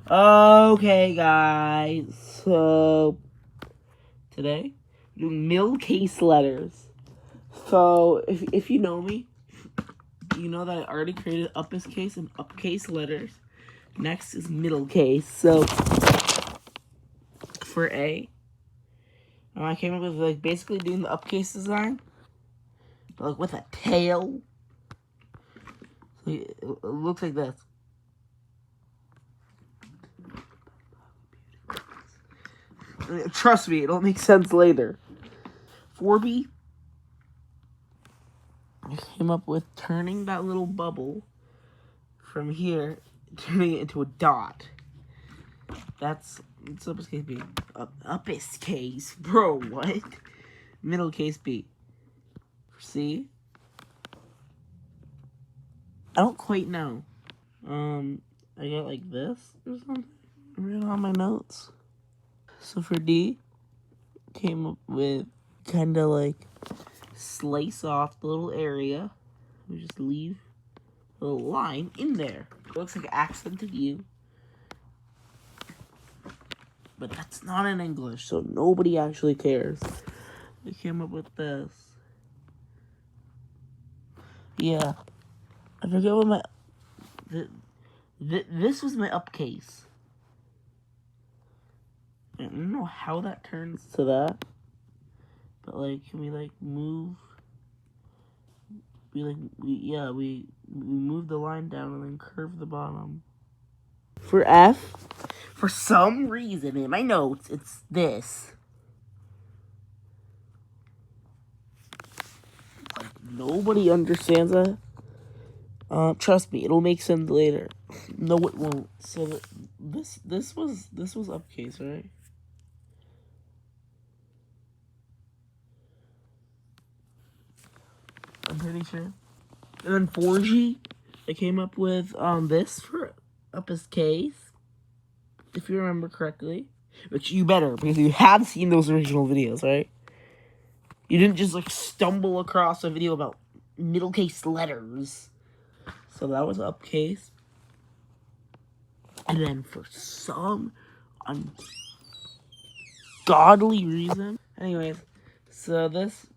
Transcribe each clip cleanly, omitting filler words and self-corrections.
Okay, guys. So today we're doing Middlecase letters. So if you know me, you know that I already created uppercase and uppercase letters. Next is Middlecase. So for A, I came up with like basically doing the uppercase design, but like with a tail. So it looks like this. Trust me, it'll make sense later. 4B, I came up with turning that little bubble from here, turning it into a dot. That's uppercase B. Uppercase, bro. What? Middle case B. C. I don't quite know. I got like this or something written on my notes. So for D, came up with kind of like slice off the little area. We just leave a little line in there. It looks like accented U. But that's not in English, so nobody actually cares. We came up with this. Yeah. I forget what my... This was my upcase. I don't know how that turns to that. But, like, can we, like, move... We move the line down and then curve the bottom. For F, for some reason in my notes, it's this. Like, nobody understands that. Trust me, it'll make sense later. No, it won't. So this was upcase, right? I'm pretty sure. And then 4G, I came up with this for uppercase, if you remember correctly. Which you better, because you have seen those original videos, right? You didn't just like stumble across a video about middle case letters. So that was upcase. And then for some ungodly reason. Anyways, so this,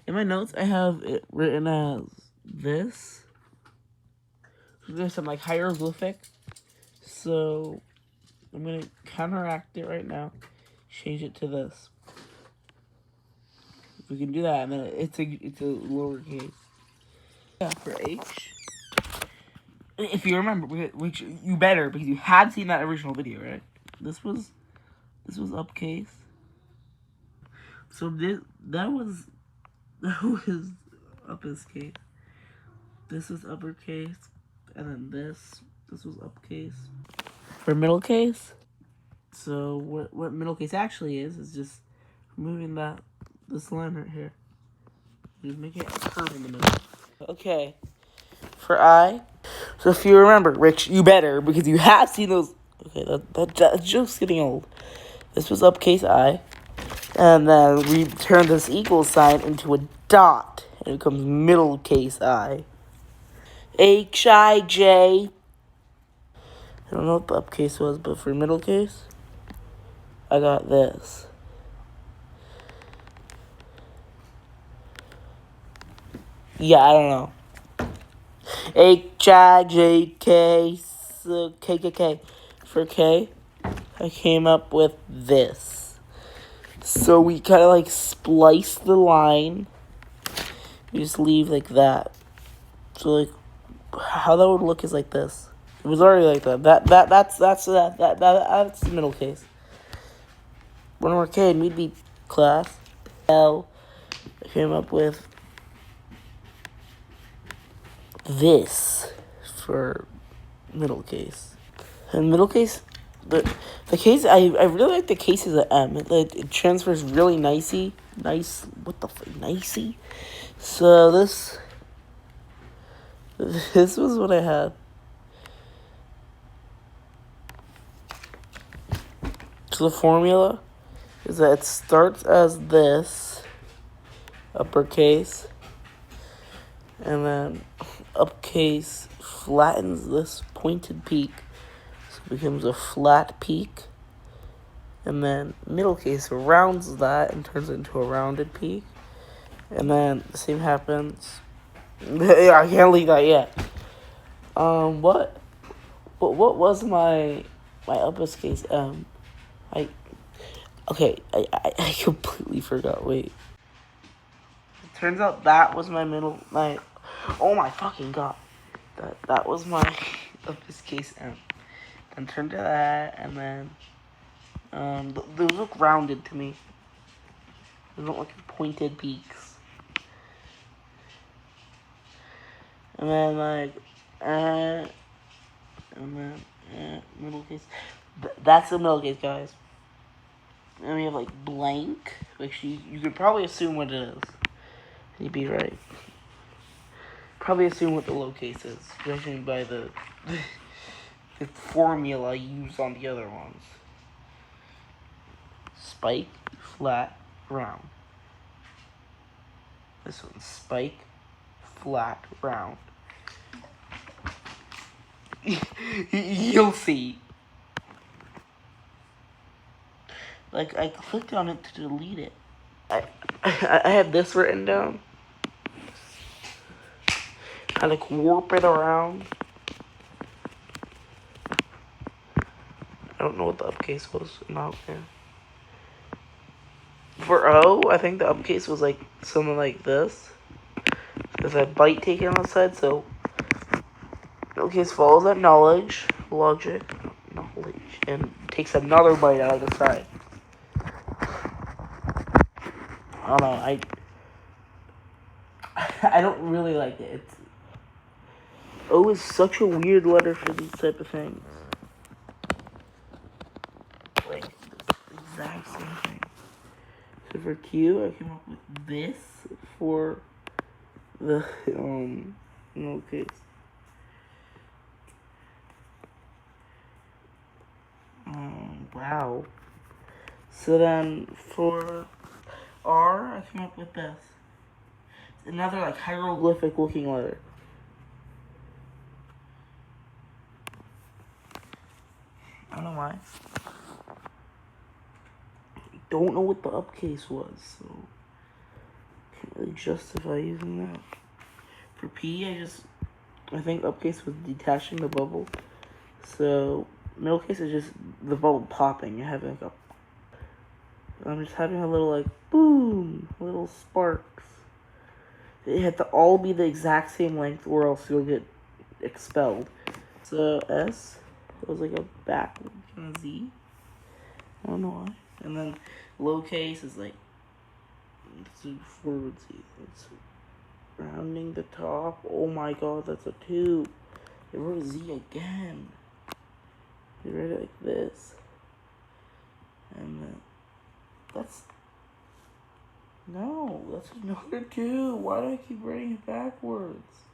in my notes, I have it written as this. There's some like hieroglyphic. So I'm going to counteract it right now. Change it to this. If we can do that, and then it's a lowercase. Yeah, for H. If you remember, which you better, because you had seen that original video, right? This was upcase. So that was uppercase. This is uppercase, and then this was upcase. For middle case, so what middle case actually is just removing this line right here. Just make it a curve in the middle. Okay. For I, so if you remember, Rich, you better, because you have seen those. Okay, that joke's getting old. This was upcase I, and then we turn this equal sign into a dot, and it becomes middle case I. H-I-J. I don't know what the upcase was, but for middle case, I got this. Yeah, I don't know. H-I-J-K, K. For K, I came up with this. So we kind of like splice the line. We just leave like that. So like, how that would look is like this. It was already like that. That's the middle case. When we were a kid, we'd be class. L, I came up with this for middle case. And middle case, the case, I really like the cases of M. It transfers really nicey. Nice, what the fuck, nicey? So this was what I had. So the formula is that it starts as this, uppercase, and then upcase flattens this pointed peak. So becomes a flat peak. And then middle case rounds that and turns it into a rounded peak. And then the same happens. I can't leave that yet. What was my uppercase M? I I completely forgot. Wait. It turns out that was my oh my fucking god. That was my uppercase M. Then turned to that, and then those look rounded to me. They don't look like pointed peaks. And then and then middle case. That's the middle case, guys. And we have blank, which you could probably assume what it is. You'd be right. Probably assume what the low case is, judging by the the formula used on the other ones. Spike, flat, round. This one's spike, flat, round. You'll see. I clicked on it to delete it. I had this written down. I warp it around. I don't know what the upcase was. No, yeah. For O, I think the upcase was something like this. There's a byte taken on the side, so upcase follows that knowledge, and takes another byte out of the side. I don't know. I don't really like it. O is such a weird letter for these type of things. Exact same thing. So for Q, I came up with this for the case. Wow. So then for R, I came up with this. It's another hieroglyphic looking letter. I don't know why. Don't know what the upcase was, so can't really justify using that. For P, I think upcase was detaching the bubble, so middle case is just the bubble popping. You have I'm just having a little boom, little sparks. It had to all be the exact same length, or else you'll get expelled. So S, it was a backward kind of Z. I don't know why. And then lowercase is it's a forward Z. It's rounding the top. Oh my god, that's a 2. They wrote Z again. They wrote it like this. And then that's another 2. Why do I keep writing it backwards?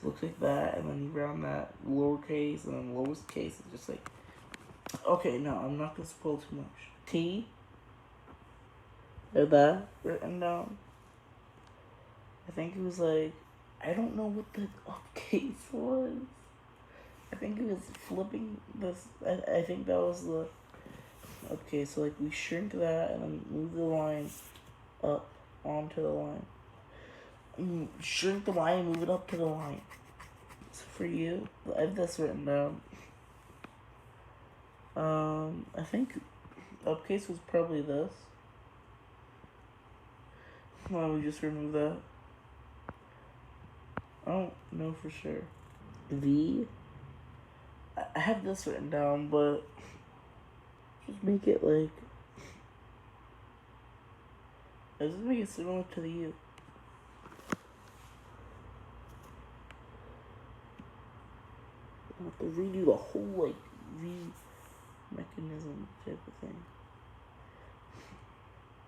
It looks like that, and then you round that lowercase, and then lowest case is just okay, no, I'm not gonna spoil too much. T. Or that written down. I think it was I don't know what the upcase was. I think it was flipping this. I think that was the upcase. So we shrink that and then move the line up onto the line. Shrink the line and move it up to the line. So for you, I have this written down. I think upcase was probably this. Why don't we just remove that? I don't know for sure. V. I have this written down, but just make it just make it similar to the U. I have to redo the whole V mechanism type of thing.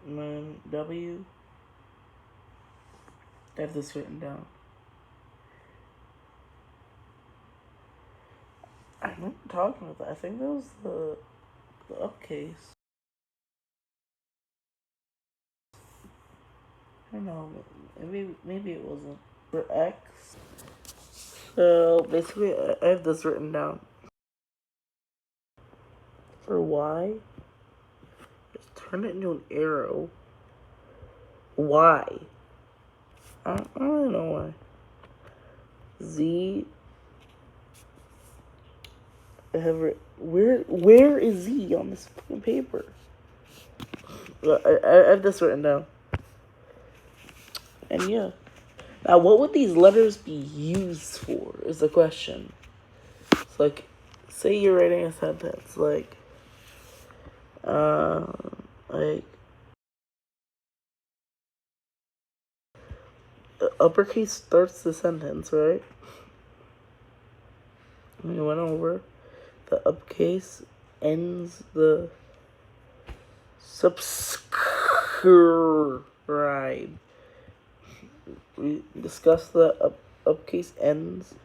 And then W. I have this written down. I'm not talking about that. I think that was the upcase. I don't know. Maybe it wasn't. For X, So basically, I have this written down. For Y, just turn it into an arrow. Y. I don't know why. Z. I have it. Where is Z on this fucking paper? I have this written down. And yeah. Now, what would these letters be used for? Is the question. It's like, say you're writing a sentence, like uppercase starts the sentence, right? We went over. The uppercase ends the subscribe. We discussed that uppercase ends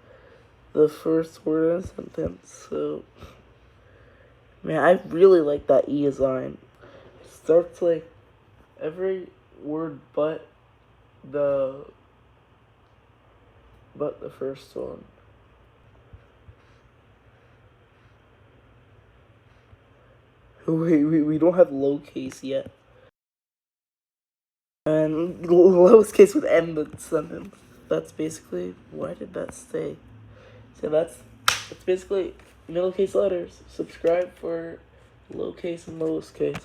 the first word in a sentence. So, man, I really like that E design. It starts like every word but the first one. Wait, we don't have lowercase yet. And lowest case would end the sentence. That's basically, why did that stay? So that's basically middle case letters. Subscribe for low case and lowest case.